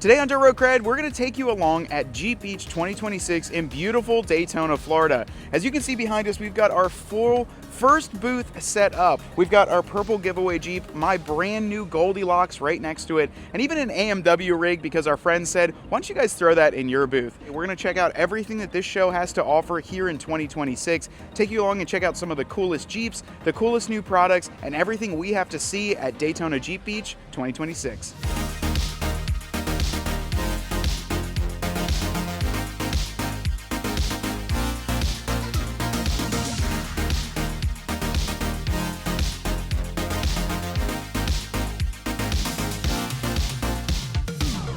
Today on Dirt Road Cred, we're going to take you along at Jeep Beach 2026 in beautiful Daytona, Florida. As you can see behind us, we've got our full first booth set up. We've got our purple giveaway Jeep, my brand new Goldilocks right next to it, and even an AMW rig because our friends said, why don't you guys throw that in your booth? We're going to check out everything that this show has to offer here in 2026, take you along and check out some of the coolest Jeeps, the coolest new products, and everything we have to see at Daytona Jeep Beach 2026.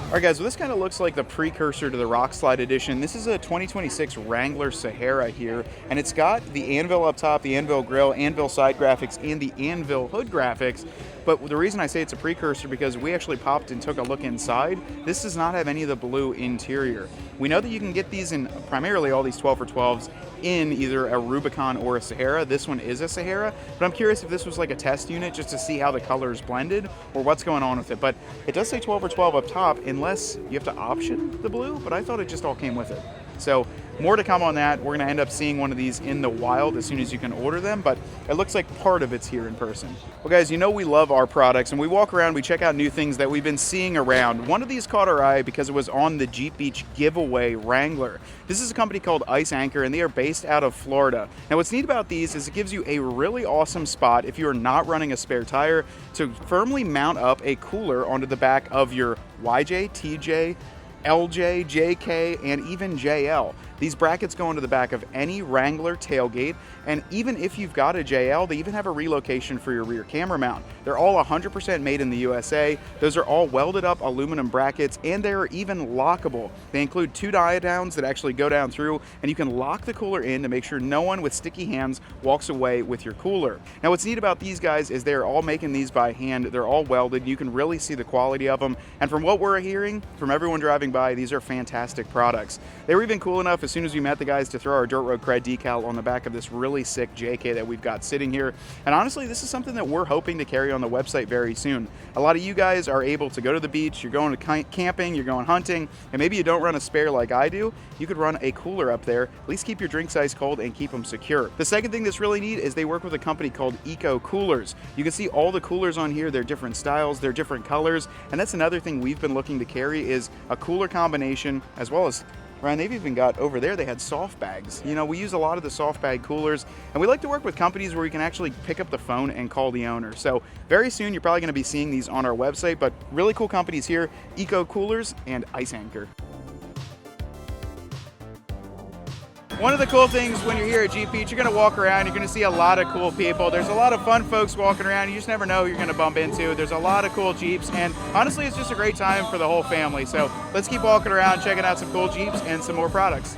Alright guys, well this kind of looks like the precursor to the Rock Slide Edition. This is a 2026 Wrangler Sahara here, and it's got the anvil up top, the anvil grill, anvil side graphics, and the anvil hood graphics. But the reason I say it's a precursor because we actually popped and took a look inside. This does not have any of the blue interior. We know that you can get these in primarily all these 12 for 12s in either a Rubicon or a Sahara. This one is a Sahara, but I'm curious if this was like a test unit just to see how the colors blended or what's going on with it. But it does say 12 for 12 up top unless you have to option the blue, but I thought it just all came with it. So more to come on that. We're going to end up seeing one of these in the wild as soon as you can order them, but it looks like part of it's here in person. Well guys, you know we love our products and we walk around, we check out new things that we've been seeing around. One of these caught our eye because it was on the Jeep Beach giveaway Wrangler. This is a company called Ice Anchor and they are based out of Florida. Now what's neat about these is it gives you a really awesome spot if you are not running a spare tire to firmly mount up a cooler onto the back of your YJ, TJ, LJ, JK, and even JL. These brackets go into the back of any Wrangler tailgate, and even if you've got a JL, they even have a relocation for your rear camera mount. They're all 100% made in the USA. Those are all welded up aluminum brackets, and they're even lockable. They include 2 dial-downs that actually go down through, and you can lock the cooler in to make sure no one with sticky hands walks away with your cooler. Now what's neat about these guys is they're all making these by hand. They're all welded. You can really see the quality of them, and from what we're hearing from everyone driving by, these are fantastic products. They were even cool enough as soon as we met the guys to throw our Dirt Road Cred decal on the back of this really sick JK that we've got sitting here. And honestly, this is something that we're hoping to carry on the website very soon. A lot of you guys are able to go to the beach, you're going to camping, you're going hunting, and maybe you don't run a spare like I do. You could run a cooler up there, at least keep your drinks ice cold and keep them secure. The second thing that's really neat is they work with a company called Eco Coolers. You can see all the coolers on here, they're different styles, they're different colors, and that's another thing we've been looking to carry is a cooler combination as well as Ryan, they've even got over there, they had soft bags. You know, we use a lot of the soft bag coolers, and we like to work with companies where we can actually pick up the phone and call the owner. So very soon, you're probably gonna be seeing these on our website, but really cool companies here, Eco Coolers and Ice Anchor. One of the cool things when you're here at Jeep Beach, you're going to walk around, you're going to see a lot of cool people. There's a lot of fun folks walking around. You just never know who you're going to bump into. There's a lot of cool Jeeps, and honestly, it's just a great time for the whole family. So let's keep walking around, checking out some cool Jeeps and some more products.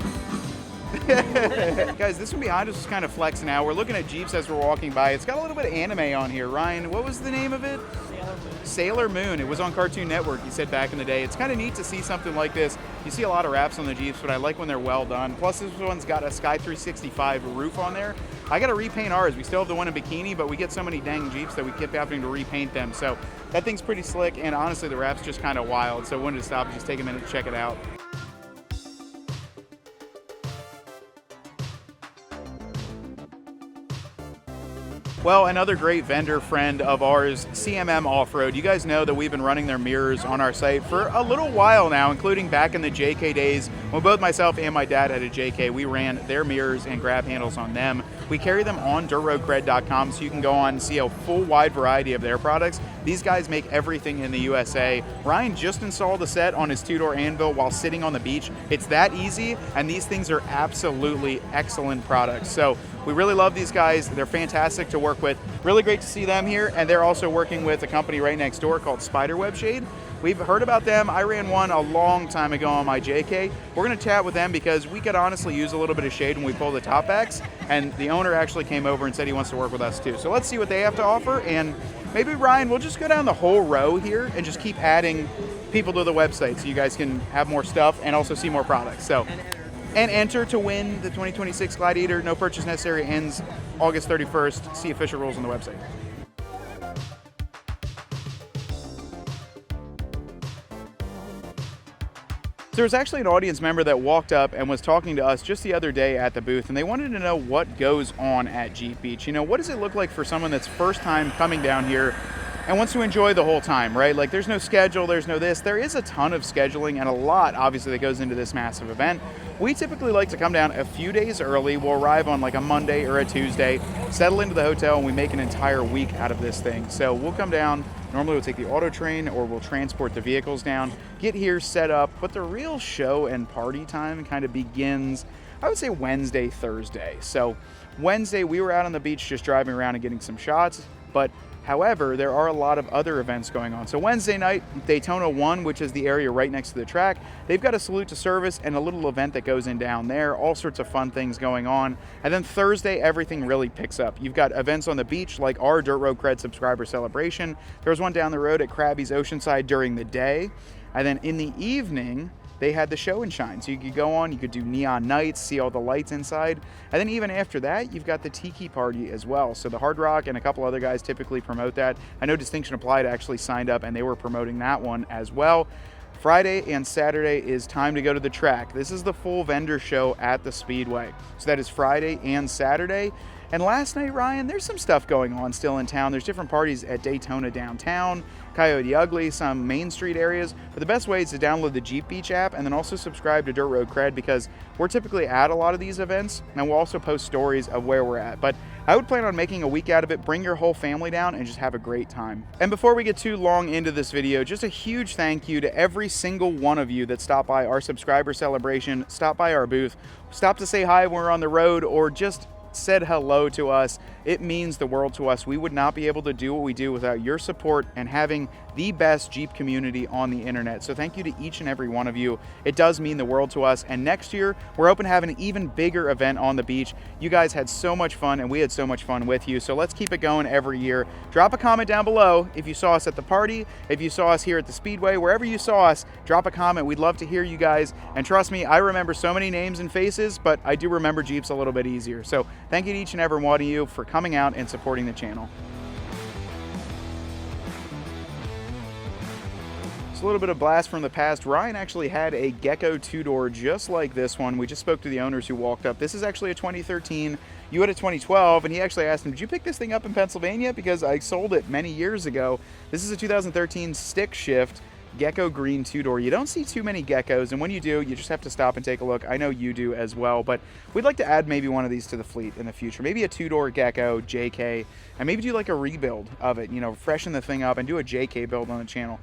Guys, this one behind us is kind of flexing out. We're looking at Jeeps as we're walking by. It's got a little bit of anime on here. Ryan, what was the name of it? Sailor Moon. It was on Cartoon Network, he said back in the day. It's kind of neat to see something like this. You see a lot of wraps on the Jeeps, but I like when they're well done. Plus, this one's got a Sky 365 roof on there. I got to repaint ours. We still have the one in bikini, but we get so many dang Jeeps that we keep having to repaint them. So that thing's pretty slick, and honestly, the wrap's just kind of wild. So I wanted to stop and just take a minute to check it out. Well, another great vendor friend of ours, CMM Off-Road. You guys know that we've been running their mirrors on our site for a little while now, including back in the JK days when both myself and my dad had a JK. We ran their mirrors and grab handles on them. We carry them on dirtroadcred.com, so you can go on and see a full wide variety of their products. These guys make everything in the USA. Ryan just installed a set on his 2-door anvil while sitting on the beach. It's that easy, and these things are absolutely excellent products. So we really love these guys. They're fantastic to work with. Really great to see them here, and they're also working with a company right next door called Spiderweb Shade. We've heard about them. I ran one a long time ago on my JK. We're gonna chat with them because we could honestly use a little bit of shade when we pull the top backs, and the owner actually came over and said he wants to work with us too. So let's see what they have to offer, and maybe Ryan, we'll just go down the whole row here and just keep adding people to the website so you guys can have more stuff and also see more products. So. And enter to win the 2026 Gladiator. No purchase necessary. Ends August 31st. See official rules on the website. So there was actually an audience member that walked up and was talking to us just the other day at the booth, and they wanted to know what goes on at Jeep Beach. You know, what does it look like for someone that's first time coming down here and wants to enjoy the whole time, right? Like, there's no schedule, there's no this. There is a ton of scheduling and a lot, obviously, that goes into this massive event. We typically like to come down a few days early. We'll arrive on like a Monday or a Tuesday, settle into the hotel, and we make an entire week out of this thing. So we'll come down. Normally we'll take the auto train or we'll transport the vehicles down, get here, set up, but the real show and party time kind of begins, I would say, Wednesday, Thursday. So Wednesday we were out on the beach just driving around and getting some shots, but however, there are a lot of other events going on. So Wednesday night, Daytona 1, which is the area right next to the track, they've got a salute to service and a little event that goes in down there, all sorts of fun things going on. And then Thursday, everything really picks up. You've got events on the beach like our Dirt Road CRED subscriber celebration. There was one down the road at Krabby's Oceanside during the day. And then in the evening, they had the show and shine. So you could go on, you could do neon nights, see all the lights inside. And then even after that, you've got the tiki party as well. So the Hard Rock and a couple other guys typically promote that. I know Distinction Applied actually signed up and they were promoting that one as well. Friday and Saturday is time to go to the track. This is the full vendor show at the Speedway. So that is Friday and Saturday. And last night, Ryan, there's some stuff going on still in town. There's different parties at Daytona downtown, Coyote Ugly, some Main Street areas. But the best way is to download the Jeep Beach app and then also subscribe to Dirt Road CRED, because we're typically at a lot of these events and we'll also post stories of where we're at. But I would plan on making a week out of it. Bring your whole family down and just have a great time. And before we get too long into this video, just a huge thank you to every single one of you that stopped by our subscriber celebration, stopped by our booth, stopped to say hi when we're on the road, or just said hello to us. It means the world to us. We would not be able to do what we do without your support and having the best Jeep community on the internet. So thank you to each and every one of you. It does mean the world to us. And next year, we're hoping to have an even bigger event on the beach. You guys had so much fun and we had so much fun with you. So let's keep it going every year. Drop a comment down below if you saw us at the party, if you saw us here at the Speedway, wherever you saw us, drop a comment. We'd love to hear you guys. And trust me, I remember so many names and faces, but I do remember Jeeps a little bit easier. So thank you to each and every one of you for coming out and supporting the channel. A little bit of blast from the past. Ryan actually had a Gecko two-door just like this one. We just spoke to the owners who walked up. This is actually a 2013. You had a 2012, and he actually asked him, did you pick this thing up in Pennsylvania? Because I sold it many years ago. This is a 2013 stick shift Gecko green two-door. You don't see too many Geckos, and when you do, you just have to stop and take a look. I know you do as well, but we'd like to add maybe one of these to the fleet in the future. Maybe a two-door Gecko JK, and maybe do like a rebuild of it, you know, freshen the thing up and do a JK build on the channel.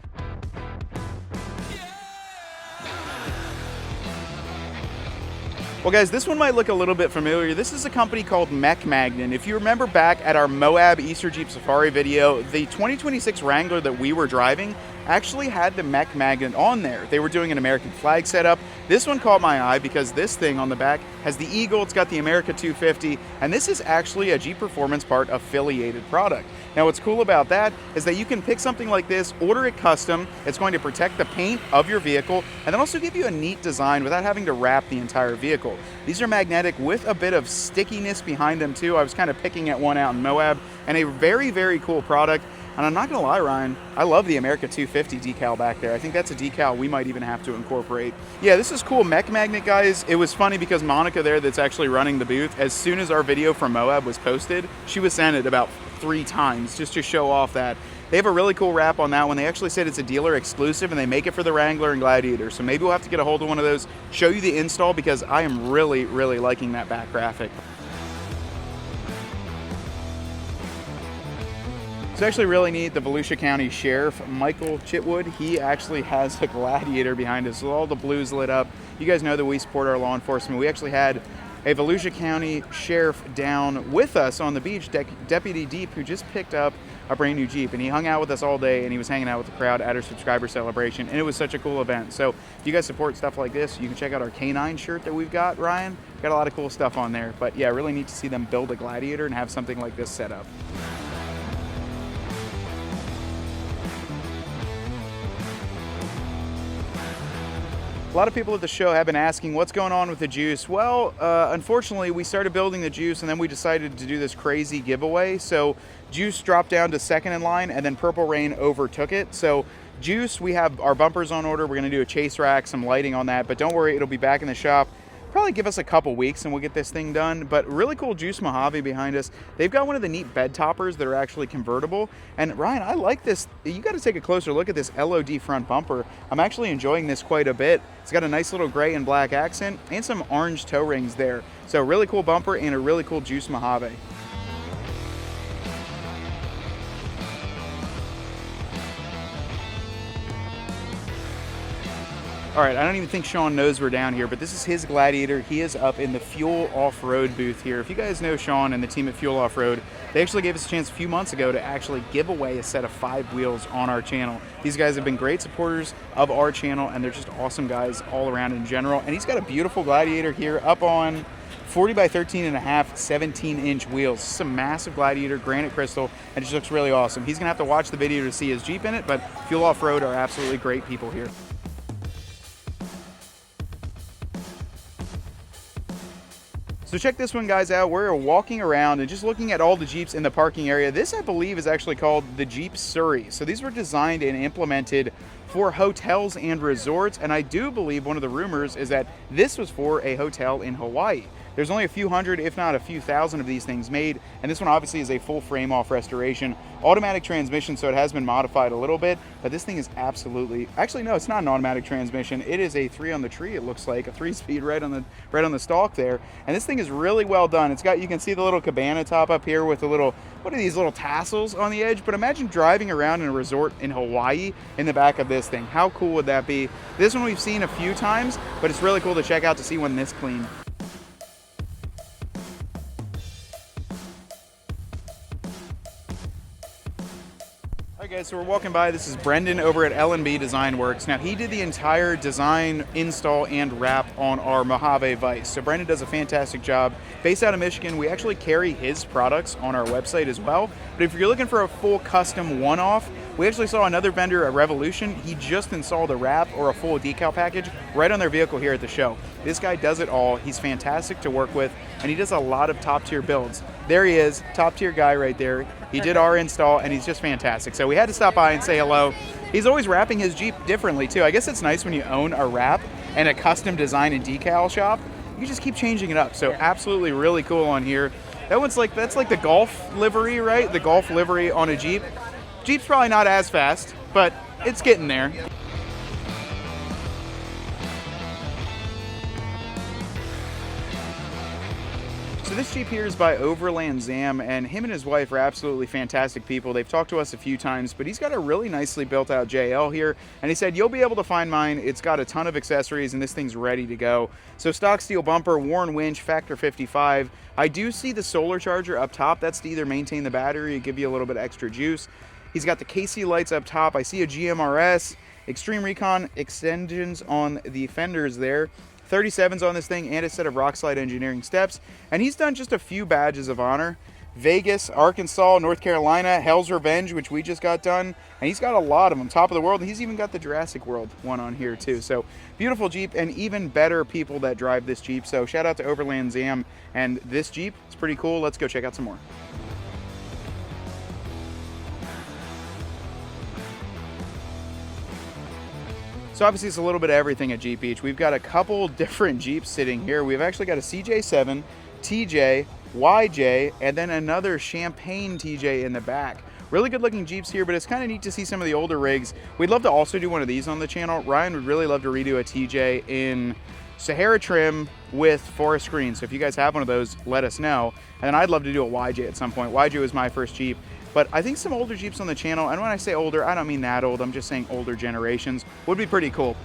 Well guys, this one might look a little bit familiar. This is a company called Mek Magnet. If you remember back at our Moab Easter Jeep Safari video, the 2026 Wrangler that we were driving actually had the Mek Magnet on there. They were doing an American flag setup. This one caught my eye because this thing on the back has the Eagle, it's got the America 250, and this is actually a Jeep Performance Part affiliated product. Now what's cool about that is that you can pick something like this, order it custom, it's going to protect the paint of your vehicle, and then also give you a neat design without having to wrap the entire vehicle. These are magnetic with a bit of stickiness behind them too. I was kind of picking at one out in Moab, and a very, very cool product. And I'm not gonna lie, Ryan, I love the America 250 decal back there. I think that's a decal we might even have to incorporate. Yeah, this is cool. Mek Magnet, guys. It was funny because Monica there that's actually running the booth, as soon as our video from Moab was posted, she was sent it about 3 times just to show off that. They have a really cool wrap on that one. They actually said it's a dealer exclusive and they make it for the Wrangler and Gladiator. So maybe we'll have to get a hold of one of those, show you the install, because I am really, really liking that back graphic. It's actually really neat. The Volusia County Sheriff, Michael Chitwood, he actually has a Gladiator behind us with all the blues lit up. You guys know that we support our law enforcement. We actually had a Volusia County Sheriff down with us on the beach, Deputy Deep, who just picked up a brand new Jeep, and he hung out with us all day, and he was hanging out with the crowd at our subscriber celebration, and it was such a cool event. So if you guys support stuff like this, you can check out our K9 shirt that we've got, Ryan. Got a lot of cool stuff on there. But yeah, really neat to see them build a Gladiator and have something like this set up. A lot of people at the show have been asking what's going on with the juice. Well, unfortunately, we started building the juice and then we decided to do this crazy giveaway. So juice dropped down to second in line and then Purple Rain overtook it. So Juice, we have our bumpers on order. We're going to do a chase rack, some lighting on that, but don't worry, it'll be back in the shop. Probably give us a couple weeks and we'll get this thing done. But really cool Juice Mojave behind us. They've got one of the neat bed toppers that are actually convertible. And Ryan, I like this. You got to take a closer look at this LOD front bumper. I'm actually enjoying this quite a bit. It's got a nice little gray and black accent and some orange toe rings there. So really cool bumper and a really cool Juice Mojave. All right, I don't even think Sean knows we're down here, but this is his Gladiator. He is up in the Fuel Off-Road booth here. If you guys know Sean and the team at Fuel Off-Road, they actually gave us a chance a few months ago to actually give away a set of 5 wheels on our channel. These guys have been great supporters of our channel, and they're just awesome guys all around in general. And he's got a beautiful Gladiator here up on 40 by 13 and a half, 17-inch wheels. This is a massive Gladiator, granite crystal, and it just looks really awesome. He's gonna have to watch the video to see his Jeep in it, but Fuel Off-Road are absolutely great people here. So check this one, guys, out. We're walking around and just looking at all the Jeeps in the parking area. This, I believe, is actually called the Jeep Surrey. So these were designed and implemented for hotels and resorts, and I do believe one of the rumors is that this was for a hotel in Hawaii. There's only a few hundred, if not a few thousand of these things made, and this one obviously is a full frame-off restoration. Automatic transmission, so it has been modified a little bit, but this thing is absolutely... Actually, no, it's not an automatic transmission. It is a 3 on the tree, it looks like, a 3-speed right on the stalk there, and this thing is really well done. It's got, you can see the little cabana top up here with the little, what are these little tassels on the edge? But imagine driving around in a resort in Hawaii in the back of this thing. How cool would that be? This one we've seen a few times, but it's really cool to check out to see one this clean. Alright guys, so we're walking by. This is Brendan over at L&B Design Works. Now, he did the entire design, install, and wrap on our Mojave Vice. So Brendan does a fantastic job. Based out of Michigan, we actually carry his products on our website as well. But if you're looking for a full custom one-off, we actually saw another vendor at Revolution. He just installed a wrap or a full decal package right on their vehicle here at the show. This guy does it all. He's fantastic to work with, and he does a lot of top-tier builds. There he is, top-tier guy right there. He did our install, and he's just fantastic. So we had to stop by and say hello. He's always wrapping his Jeep differently, too. I guess it's nice when you own a wrap and a custom design and decal shop. You just keep changing it up. So absolutely really cool on here. That's like the Golf livery, right? The Golf livery on a Jeep. Jeep's probably not as fast, but it's getting there. So this Jeep here is by Overland Zam, and him and his wife are absolutely fantastic people. They've talked to us a few times, but he's got a really nicely built out JL here, and he said, you'll be able to find mine. It's got a ton of accessories, and this thing's ready to go. So stock steel bumper, Warn winch, factor 55. I do see the solar charger up top. That's to either maintain the battery or give you a little bit extra juice. He's got the KC lights up top. I see a GMRS, Extreme Recon extensions on the fenders there. 37s on this thing and a set of rock slide engineering steps. And he's done just a few badges of honor. Vegas, Arkansas, North Carolina, Hell's Revenge, which we just got done. And he's got a lot of them. Top of the world. And he's even got the Jurassic World one on here too. So beautiful Jeep, and even better people that drive this Jeep. So shout out to Overland Zam and this Jeep. It's pretty cool. Let's go check out some more. So obviously it's a little bit of everything at Jeep Beach. We've got a couple different Jeeps sitting here. We've actually got a CJ7, TJ, YJ, and then another Champagne TJ in the back. Really good looking Jeeps here, but it's kind of neat to see some of the older rigs. We'd love to also do one of these on the channel. Ryan would really love to redo a TJ in Sahara trim with forest green. So if you guys have one of those, let us know. And then I'd love to do a YJ at some point. YJ was my first Jeep. But I think some older Jeeps on the channel, and when I say older, I don't mean that old, I'm just saying older generations, would be pretty cool.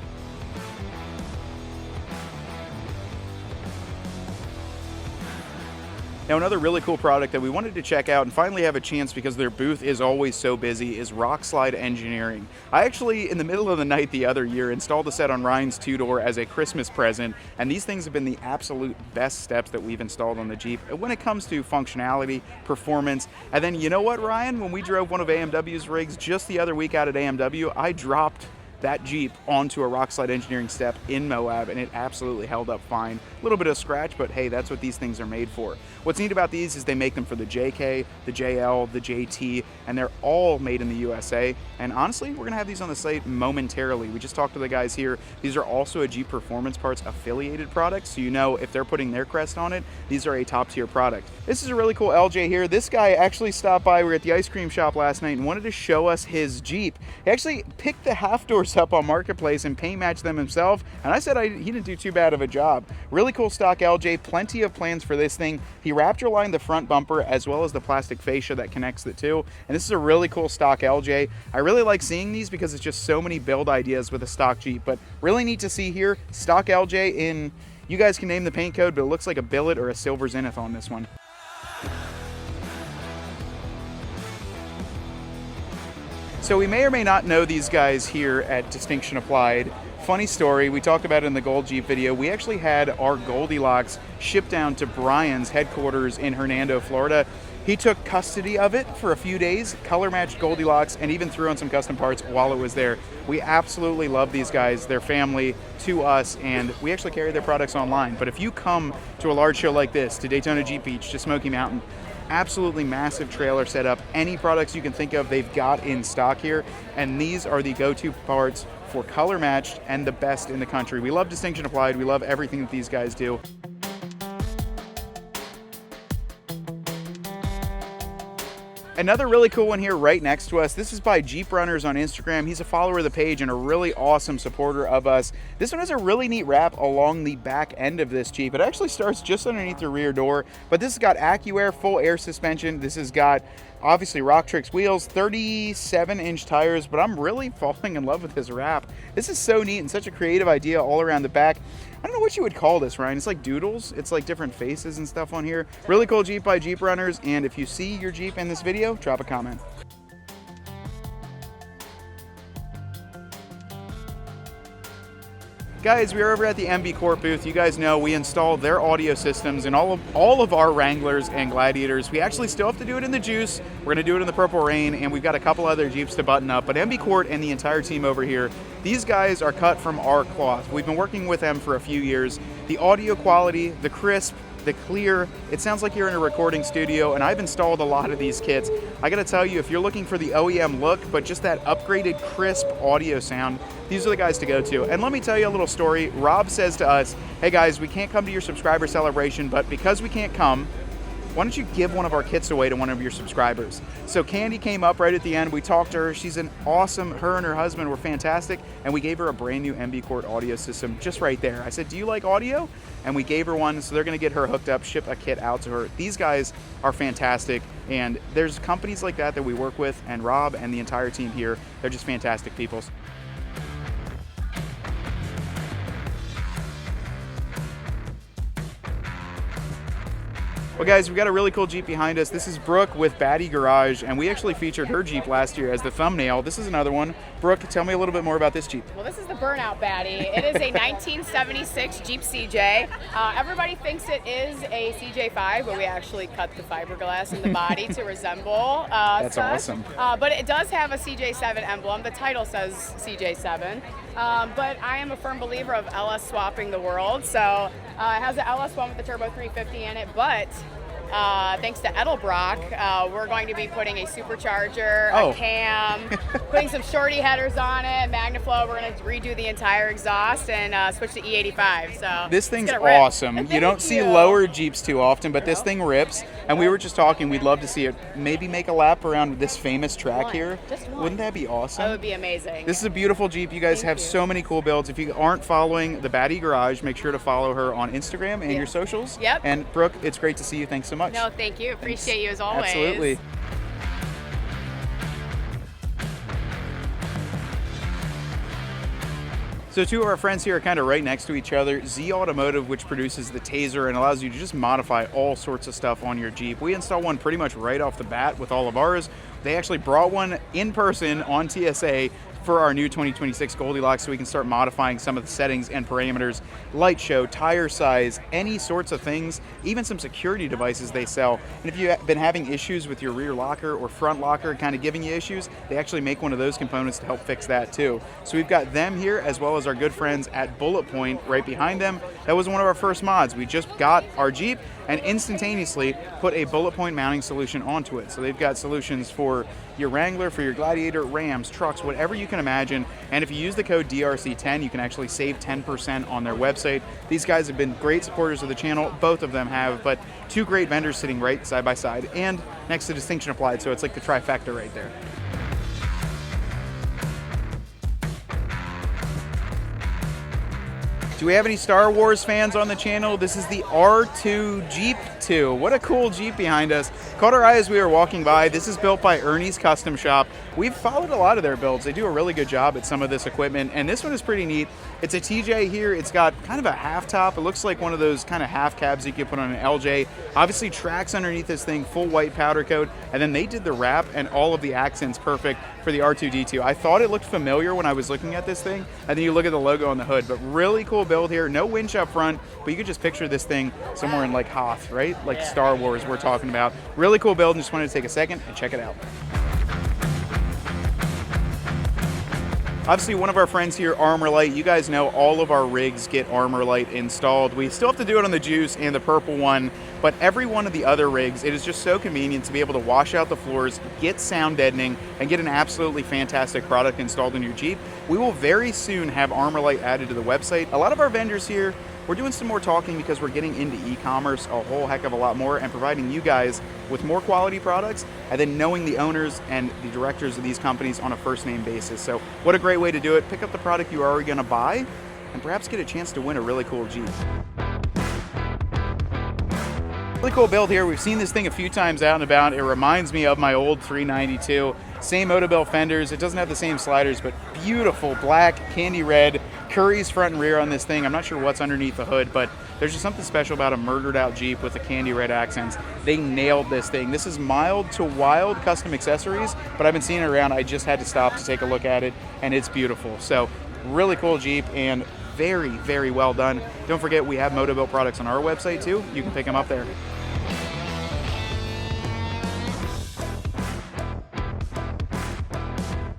Now, another really cool product that we wanted to check out and finally have a chance because their booth is always so busy is Rock Slide Engineering. I actually, in the middle of the night the other year, installed the set on Ryan's two-door as a Christmas present, and these things have been the absolute best steps that we've installed on the Jeep when it comes to functionality, performance. And then, you know what, Ryan? When we drove one of AMW's rigs just the other week out at AMW, I dropped that Jeep onto a rock slide engineering step in Moab, and it absolutely held up fine. A little bit of scratch, but hey, that's what these things are made for. What's neat about these is they make them for the JK, the JL, the JT, and they're all made in the USA. And honestly, we're gonna have these on the site momentarily. We just talked to the guys here. These are also a Jeep Performance Parts affiliated product, so you know if they're putting their crest on it, these are a top tier product. This is a really cool LJ here. This guy actually stopped by. We were at the ice cream shop last night and wanted to show us his Jeep. He actually picked the half doors up on Marketplace and paint matched them himself, and I said he didn't do too bad of a job. Really cool stock LJ, plenty of plans for this thing. He Raptor lined the front bumper as well as the plastic fascia that connects the two, and this is a really cool stock LJ. I really like seeing these because it's just so many build ideas with a stock Jeep, but really neat to see here, stock LJ in, you guys can name the paint code, but it looks like a billet or a silver zenith on this one. So we may or may not know these guys here at Distinction Applied. Funny story, we talked about it in the Gold Jeep video. We actually had our Goldilocks shipped down to Brian's headquarters in Hernando, Florida. He took custody of it for a few days, color matched Goldilocks, and even threw in some custom parts while it was there. We absolutely love these guys, their family to us, and we actually carry their products online. But if you come to a large show like this, to Daytona Jeep Beach, to Smoky Mountain, absolutely massive trailer setup. Any products you can think of, they've got in stock here, and these are the go-to parts for color matched and the best in the country. We love Distinction Applied. We love everything that these guys do. Another really cool one here right next to us. This is by Jeep Runners on Instagram. He's a follower of the page and a really awesome supporter of us. This one has a really neat wrap along the back end of this Jeep. It actually starts just underneath the rear door, but this has got AccuAir full air suspension. This has got obviously Rocktrix wheels, 37-inch tires, but I'm really falling in love with this wrap. This is so neat and such a creative idea all around the back. I don't know what you would call this, Ryan. It's like doodles. It's like different faces and stuff on here. Really cool Jeep by Jeep Runners, and if you see your Jeep in this video, drop a comment. Guys, we are over at the MB Quart booth. You guys know we installed their audio systems in all of our Wranglers and Gladiators. We actually still have to do it in the Juice. We're going to do it in the Purple Rain, and we've got a couple other Jeeps to button up. But MB Quart and the entire team over here, these guys are cut from our cloth. We've been working with them for a few years. The audio quality, the crisp, the clear, it sounds like you're in a recording studio, and I've installed a lot of these kits. I gotta tell you, if you're looking for the OEM look, but just that upgraded crisp audio sound, these are the guys to go to. And let me tell you a little story. Rob says to us, hey guys, we can't come to your subscriber celebration, but because we can't come, why don't you give one of our kits away to one of your subscribers? So Candy came up right at the end. We talked to her. She's an awesome, her and her husband were fantastic, and we gave her a brand new MB Quart audio system just right there. I said, do you like audio? And we gave her one, so they're gonna get her hooked up, ship a kit out to her. These guys are fantastic, and there's companies like that we work with, and Rob and the entire team here, they're just fantastic people. Well guys, we've got a really cool Jeep behind us. This is Brooke with Batty Garage, and we actually featured her Jeep last year as the thumbnail. This is another one. Brooke, tell me a little bit more about this Jeep. Well, this is the Burnout Batty. It is a 1976 Jeep CJ. Everybody thinks it is a CJ5, but we actually cut the fiberglass in the body to resemble That's such. awesome. But it does have a CJ7 emblem. The title says CJ7. But I am a firm believer of LS swapping the world. So it has the LS1 with the Turbo 350 in it, but thanks to Edelbrock, we're going to be putting a supercharger, a cam, putting some shorty headers on it, Magnaflow. We're going to redo the entire exhaust and switch to E85. So this thing's awesome. You don't see lower Jeeps too often, but this thing rips. And we were just talking, we'd love to see it maybe make a lap around this famous track here. Wouldn't that be awesome? That would be amazing. This is a beautiful Jeep. You guys have so many cool builds. If you aren't following the Batty Garage, make sure to follow her on Instagram and your socials. Yep. And Brooke, it's great to see you. Thanks so much. No, thank you. Appreciate you as always. Absolutely. So two of our friends here are kind of right next to each other. Z Automotive, which produces the Taser and allows you to just modify all sorts of stuff on your Jeep. We install one pretty much right off the bat with all of ours. They actually brought one in person on TSA for our new 2026 Goldilocks so we can start modifying some of the settings and parameters, light show, tire size, any sorts of things, even some security devices they sell. And if you've been having issues with your rear locker or front locker kind of giving you issues, they actually make one of those components to help fix that too. So we've got them here as well as our good friends at Bullet Point right behind them. That was one of our first mods. We just got our Jeep and instantaneously put a Bullet Point mounting solution onto it. So they've got solutions for your Wrangler, for your Gladiator, Rams, trucks, whatever you can imagine. And if you use the code DRC10, you can actually save 10% on their website. These guys have been great supporters of the channel. Both of them have, but two great vendors sitting right side by side and next to Distinction Applied. So it's like the trifecta right there. Do we have any Star Wars fans on the channel? This is the R2 Jeep 2. What a cool Jeep behind us. Caught our eye as we were walking by. This is built by Ernie's Custom Shop. We've followed a lot of their builds. They do a really good job at some of this equipment, and this one is pretty neat. It's a TJ here. It's got kind of a half top. It looks like one of those kind of half cabs you could put on an LJ. Obviously tracks underneath this thing, full white powder coat, and then they did the wrap and all of the accents perfect for the R2-D2. I thought it looked familiar when I was looking at this thing, and then you look at the logo on the hood, but really cool build here. No winch up front, but you could just picture this thing somewhere in like Hoth, right? Like Star Wars we're talking about. Really cool build, and just wanted to take a second and check it out. Obviously, one of our friends here, Armor Lite, you guys know all of our rigs get Armor Lite installed. We still have to do it on the Juice and the purple one, but every one of the other rigs, it is just so convenient to be able to wash out the floors, get sound deadening, and get an absolutely fantastic product installed in your Jeep. We will very soon have Armor Lite added to the website. A lot of our vendors here, we're doing some more talking because we're getting into e-commerce a whole heck of a lot more and providing you guys with more quality products and then knowing the owners and the directors of these companies on a first name basis. So what a great way to do it. Pick up the product you are already going to buy and perhaps get a chance to win a really cool Jeep. Really cool build here. We've seen this thing a few times out and about. It reminds me of my old 392. Same Motobill fenders. It doesn't have the same sliders, but beautiful black, candy red, Curry's front and rear on this thing. I'm not sure what's underneath the hood, but there's just something special about a murdered out Jeep with the candy red accents. They nailed this thing. This is mild to wild custom accessories, but I've been seeing it around. I just had to stop to take a look at it, and it's beautiful. So really cool Jeep and very, very well done. Don't forget, we have Motobill products on our website too. You can pick them up there.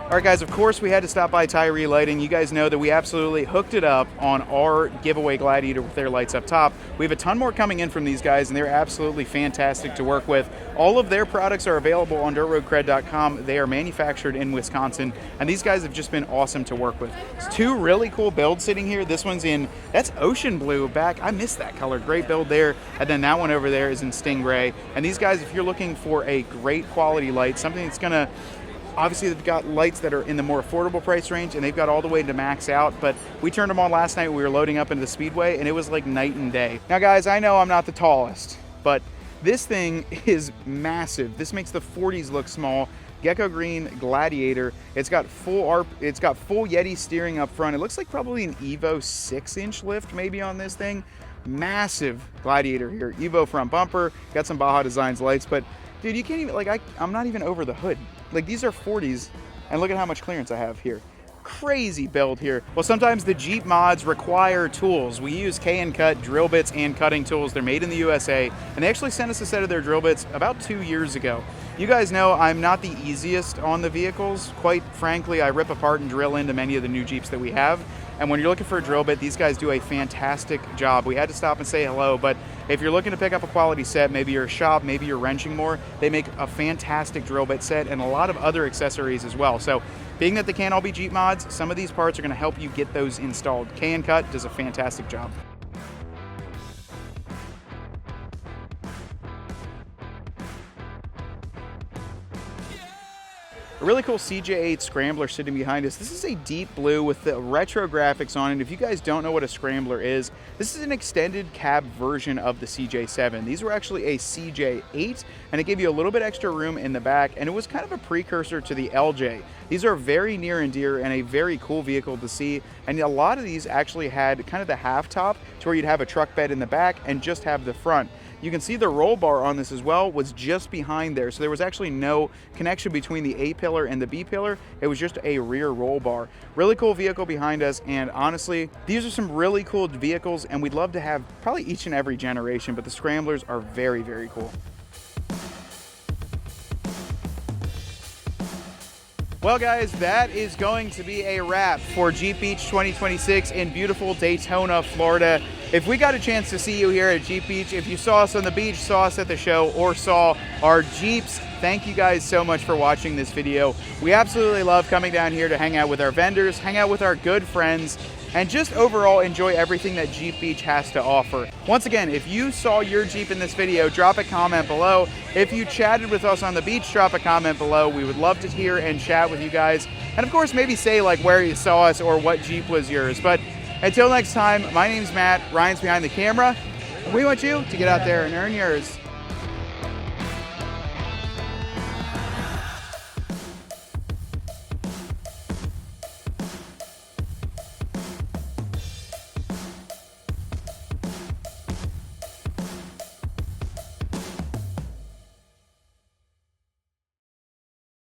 All right, guys, of course, we had to stop by Tyree Lighting. You guys know that we absolutely hooked it up on our giveaway Gladiator with their lights up top. We have a ton more coming in from these guys, and they're absolutely fantastic to work with. All of their products are available on dirtroadcred.com. They are manufactured in Wisconsin, and these guys have just been awesome to work with. It's two really cool builds sitting here. This one's in, that's ocean blue back. I missed that color. Great build there. And then that one over there is in Stingray. And these guys, if you're looking for a great quality light, something that's going to, obviously, they've got lights that are in the more affordable price range, and they've got all the way to max out, but we turned them on last night. We were loading up into the Speedway, and it was like night and day. Now, guys, I know I'm not the tallest, but this thing is massive. This makes the 40s look small. Gecko Green Gladiator. It's got full Yeti steering up front. It looks like probably an Evo 6-inch lift maybe on this thing. Massive Gladiator here. Evo front bumper. Got some Baja Designs lights, but dude, you can't even, like, I'm not even over the hood. Like, these are 40s, and look at how much clearance I have here. Crazy build here. Well, sometimes the Jeep mods require tools. We use K&Cut drill bits and cutting tools. They're made in the USA, and they actually sent us a set of their drill bits about 2 years ago. You guys know I'm not the easiest on the vehicles. Quite frankly, I rip apart and drill into many of the new Jeeps that we have. And when you're looking for a drill bit, these guys do a fantastic job. We had to stop and say hello, but if you're looking to pick up a quality set, maybe you're a shop, maybe you're wrenching more, they make a fantastic drill bit set and a lot of other accessories as well. So being that they can't all be Jeep mods, some of these parts are going to help you get those installed. K&Cut does a fantastic job. A really cool CJ8 Scrambler sitting behind us. This is a deep blue with the retro graphics on it. If you guys don't know what a Scrambler is, this is an extended cab version of the CJ7. These were actually a CJ8, and it gave you a little bit extra room in the back, and it was kind of a precursor to the LJ. These are very near and dear and a very cool vehicle to see, and a lot of these actually had kind of the half top to where you'd have a truck bed in the back and just have the front. You can see the roll bar on this as well was just behind there. So there was actually no connection between the A pillar and the B pillar. It was just a rear roll bar. Really cool vehicle behind us. And honestly, these are some really cool vehicles, and we'd love to have probably each and every generation, but the Scramblers are very, very cool. Well guys, that is going to be a wrap for Jeep Beach 2026 in beautiful Daytona, Florida. If we got a chance to see you here at Jeep Beach, if you saw us on the beach, saw us at the show, or saw our Jeeps, thank you guys so much for watching this video. We absolutely love coming down here to hang out with our vendors, hang out with our good friends, and just overall enjoy everything that Jeep Beach has to offer. Once again, if you saw your Jeep in this video, drop a comment below. If you chatted with us on the beach, drop a comment below. We would love to hear and chat with you guys. And of course, maybe say like where you saw us or what Jeep was yours. But until next time, my name's Matt, Ryan's behind the camera. We want you to get out there and earn yours.